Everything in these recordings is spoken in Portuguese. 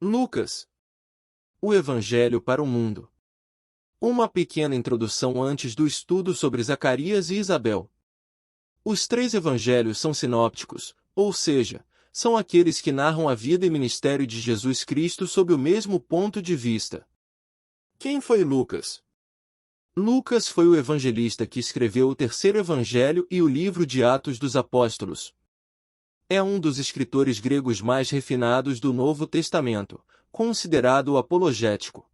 Lucas. O Evangelho para o Mundo. Uma pequena introdução antes do estudo sobre Zacarias e Isabel. Os três evangelhos são sinópticos, ou seja, são aqueles que narram a vida e ministério de Jesus Cristo sob o mesmo ponto de vista. Quem foi Lucas? Lucas foi o evangelista que escreveu o terceiro evangelho e o livro de Atos dos Apóstolos. É um dos escritores gregos mais refinados do Novo Testamento, considerado o apologético.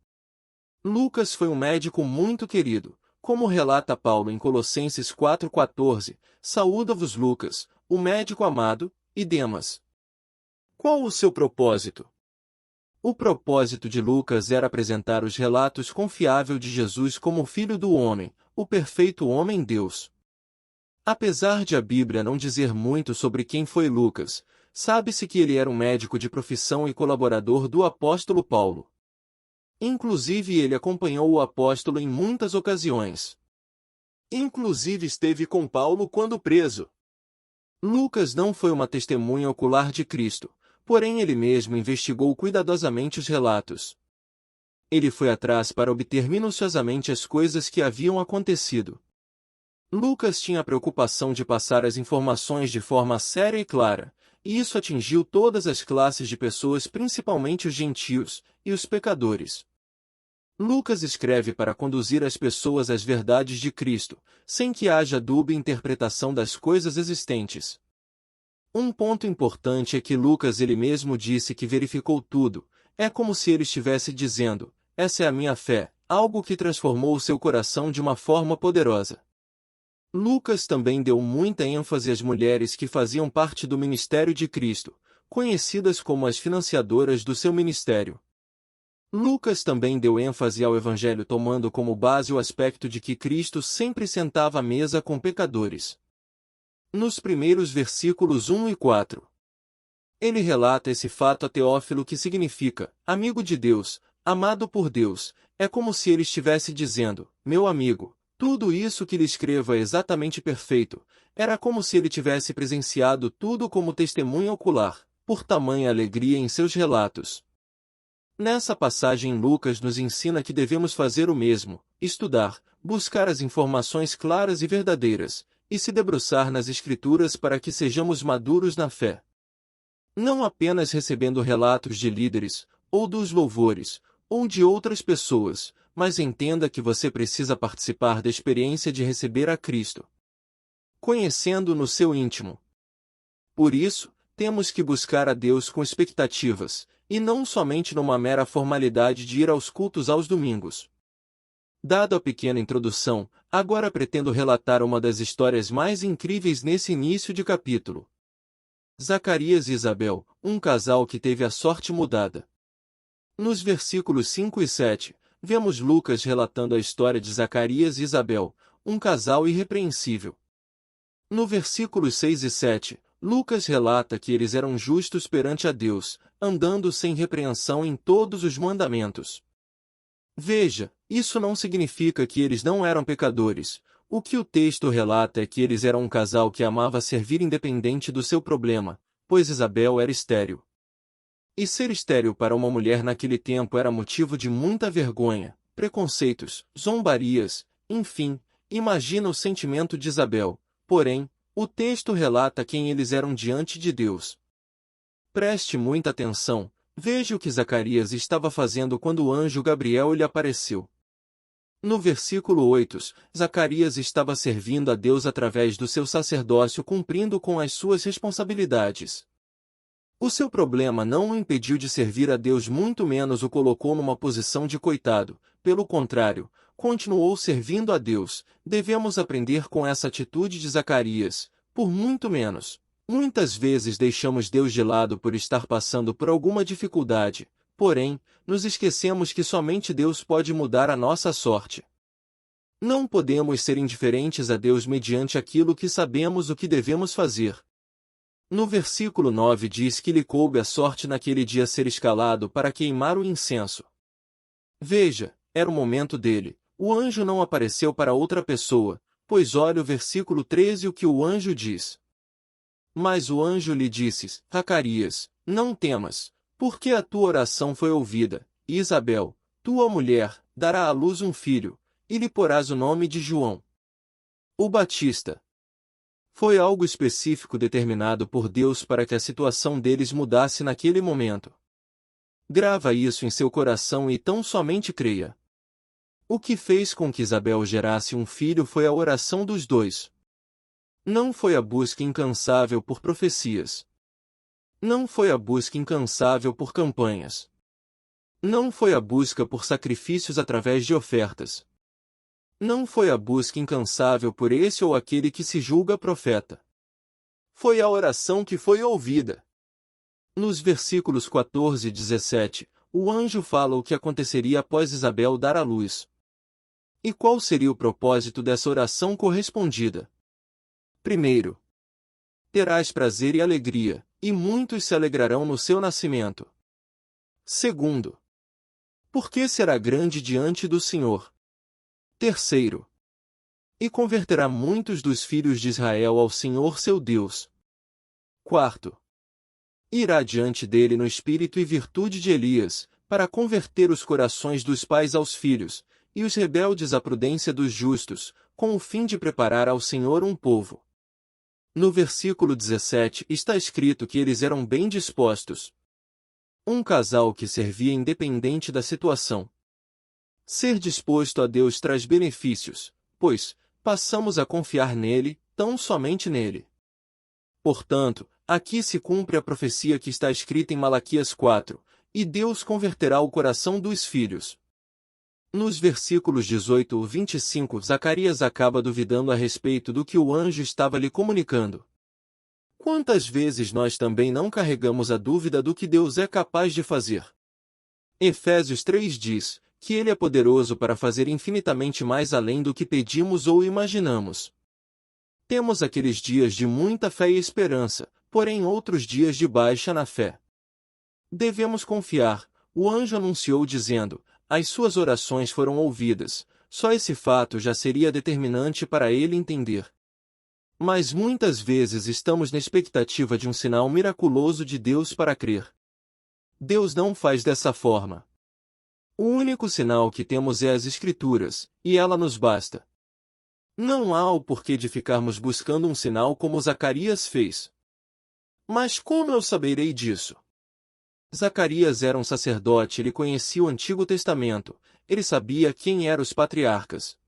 Lucas foi um médico muito querido, como relata Paulo em Colossenses 4,14, saúda-vos Lucas, o médico amado, e Demas. Qual o seu propósito? O propósito de Lucas era apresentar os relatos confiáveis de Jesus como o Filho do Homem, o perfeito homem-Deus. Apesar de a Bíblia não dizer muito sobre quem foi Lucas, sabe-se que ele era um médico de profissão e colaborador do apóstolo Paulo. Inclusive ele acompanhou o apóstolo em muitas ocasiões. Inclusive esteve com Paulo quando preso. Lucas não foi uma testemunha ocular de Cristo, porém ele mesmo investigou cuidadosamente os relatos. Ele foi atrás para obter minuciosamente as coisas que haviam acontecido. Lucas tinha a preocupação de passar as informações de forma séria e clara, e isso atingiu todas as classes de pessoas, principalmente os gentios e os pecadores. Lucas escreve para conduzir as pessoas às verdades de Cristo, sem que haja dúbia interpretação das coisas existentes. Um ponto importante é que Lucas ele mesmo disse que verificou tudo, é como se ele estivesse dizendo, essa é a minha fé, algo que transformou o seu coração de uma forma poderosa. Lucas também deu muita ênfase às mulheres que faziam parte do ministério de Cristo, conhecidas como as financiadoras do seu ministério. Lucas também deu ênfase ao Evangelho tomando como base o aspecto de que Cristo sempre sentava à mesa com pecadores. Nos primeiros versículos 1 e 4. Ele relata esse fato a Teófilo que significa, amigo de Deus, amado por Deus, é como se ele estivesse dizendo, meu amigo, tudo isso que lhe escrevo é exatamente perfeito, era como se ele tivesse presenciado tudo como testemunha ocular, por tamanha alegria em seus relatos. Nessa passagem Lucas nos ensina que devemos fazer o mesmo, estudar, buscar as informações claras e verdadeiras, e se debruçar nas Escrituras para que sejamos maduros na fé. Não apenas recebendo relatos de líderes, ou dos louvores, ou de outras pessoas, mas entenda que você precisa participar da experiência de receber a Cristo, conhecendo no seu íntimo. Por isso, temos que buscar a Deus com expectativas, e não somente numa mera formalidade de ir aos cultos aos domingos. Dada a pequena introdução, agora pretendo relatar uma das histórias mais incríveis nesse início de capítulo. Zacarias e Isabel, um casal que teve a sorte mudada. Nos versículos 5 e 7, vemos Lucas relatando a história de Zacarias e Isabel, um casal irrepreensível. No versículos 6 e 7, Lucas relata que eles eram justos perante a Deus, andando sem repreensão em todos os mandamentos. Veja, isso não significa que eles não eram pecadores. O que o texto relata é que eles eram um casal que amava servir independente do seu problema, pois Isabel era estéril. E ser estéril para uma mulher naquele tempo era motivo de muita vergonha, preconceitos, zombarias, enfim, imagina o sentimento de Isabel. Porém, o texto relata quem eles eram diante de Deus. Preste muita atenção, veja o que Zacarias estava fazendo quando o anjo Gabriel lhe apareceu. No versículo 8, Zacarias estava servindo a Deus através do seu sacerdócio cumprindo com as suas responsabilidades. O seu problema não o impediu de servir a Deus, muito menos o colocou numa posição de coitado, pelo contrário, continuou servindo a Deus. Devemos aprender com essa atitude de Zacarias, por muito menos. Muitas vezes deixamos Deus de lado por estar passando por alguma dificuldade, porém, nos esquecemos que somente Deus pode mudar a nossa sorte. Não podemos ser indiferentes a Deus mediante aquilo que sabemos o que devemos fazer. No versículo 9 diz que lhe coube a sorte naquele dia ser escalado para queimar o incenso. Veja, era o momento dele. O anjo não apareceu para outra pessoa, pois olha o versículo 13 o que o anjo diz. Mas o anjo lhe disse, Zacarias, não temas, Porque a tua oração foi ouvida, e Isabel, tua mulher, dará à luz um filho, e lhe porás o nome de João. O Batista. Foi algo específico determinado por Deus para que a situação deles mudasse naquele momento. Grava isso em seu coração e tão somente creia. O que fez com que Isabel gerasse um filho foi a oração dos dois. Não foi a busca incansável por profecias. Não foi a busca incansável por campanhas. Não foi a busca por sacrifícios através de ofertas. Não foi a busca incansável por esse ou aquele que se julga profeta. Foi a oração que foi ouvida. Nos versículos 14 e 17, o anjo fala o que aconteceria após Isabel dar à luz. E qual seria o propósito dessa oração correspondida? Primeiro, terás prazer e alegria, e muitos se alegrarão no seu nascimento. Segundo, porque será grande diante do Senhor. Terceiro, e converterá muitos dos filhos de Israel ao Senhor seu Deus. Quarto, irá diante dele no espírito e virtude de Elias, para converter os corações dos pais aos filhos, e os rebeldes à prudência dos justos, com o fim de preparar ao Senhor um povo. No versículo 17 está escrito que eles eram bem dispostos. Um casal que servia independente da situação. Ser disposto a Deus traz benefícios, pois passamos a confiar nele, tão somente nele. Portanto, aqui se cumpre a profecia que está escrita em Malaquias 4, e Deus converterá o coração dos filhos. Nos versículos 18 e 25, Zacarias acaba duvidando a respeito do que o anjo estava lhe comunicando. Quantas vezes nós também não carregamos a dúvida do que Deus é capaz de fazer? Efésios 3 diz que Ele é poderoso para fazer infinitamente mais além do que pedimos ou imaginamos. Temos aqueles dias de muita fé e esperança, porém outros dias de baixa na fé. Devemos confiar. O anjo anunciou dizendo: as suas orações foram ouvidas. Só esse fato já seria determinante para ele entender. Mas muitas vezes estamos na expectativa de um sinal miraculoso de Deus para crer. Deus não faz dessa forma. O único sinal que temos é as Escrituras, e ela nos basta. Não há o porquê de ficarmos buscando um sinal como Zacarias fez. Mas como eu saberei disso? Zacarias era um sacerdote, ele conhecia o Antigo Testamento, ele sabia quem eram os patriarcas.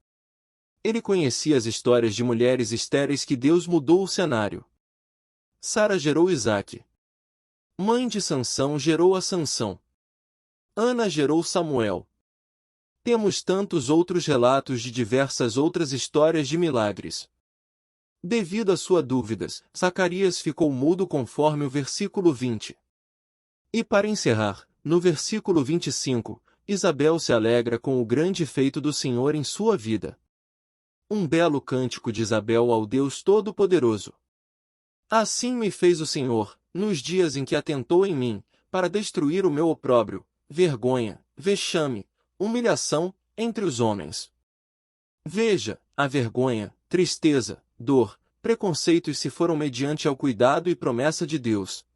Ele conhecia as histórias de mulheres estéreis que Deus mudou o cenário. Sara gerou Isaque. Mãe de Sansão gerou a Sansão. Ana gerou Samuel. Temos tantos outros relatos de diversas outras histórias de milagres. Devido às suas dúvidas, Zacarias ficou mudo conforme o versículo 20. E para encerrar, no versículo 25, Isabel se alegra com o grande feito do Senhor em sua vida. Um belo cântico de Isabel ao Deus Todo-Poderoso. Assim me fez o Senhor, nos dias em que atentou em mim, para destruir o meu opróbrio, vergonha, vexame, humilhação, entre os homens. Veja, a vergonha, tristeza, dor, preconceitos se foram mediante ao cuidado e promessa de Deus.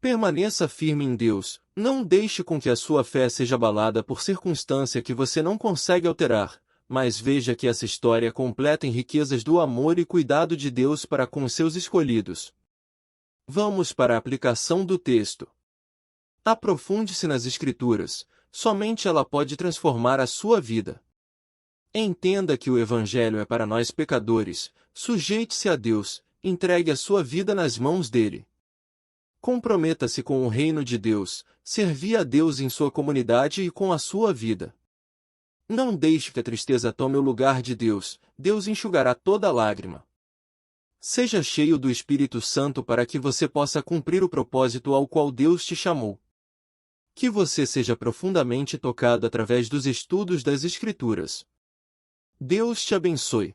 Permaneça firme em Deus, não deixe com que a sua fé seja abalada por circunstância que você não consegue alterar, mas veja que essa história completa em riquezas do amor e cuidado de Deus para com os seus escolhidos. Vamos para a aplicação do texto. Aprofunde-se nas Escrituras, somente ela pode transformar a sua vida. Entenda que o Evangelho é para nós pecadores, sujeite-se a Deus, entregue a sua vida nas mãos dele. Comprometa-se com o reino de Deus, servir a Deus em sua comunidade e com a sua vida. Não deixe que a tristeza tome o lugar de Deus, Deus enxugará toda lágrima. Seja cheio do Espírito Santo para que você possa cumprir o propósito ao qual Deus te chamou. Que você seja profundamente tocado através dos estudos das Escrituras. Deus te abençoe.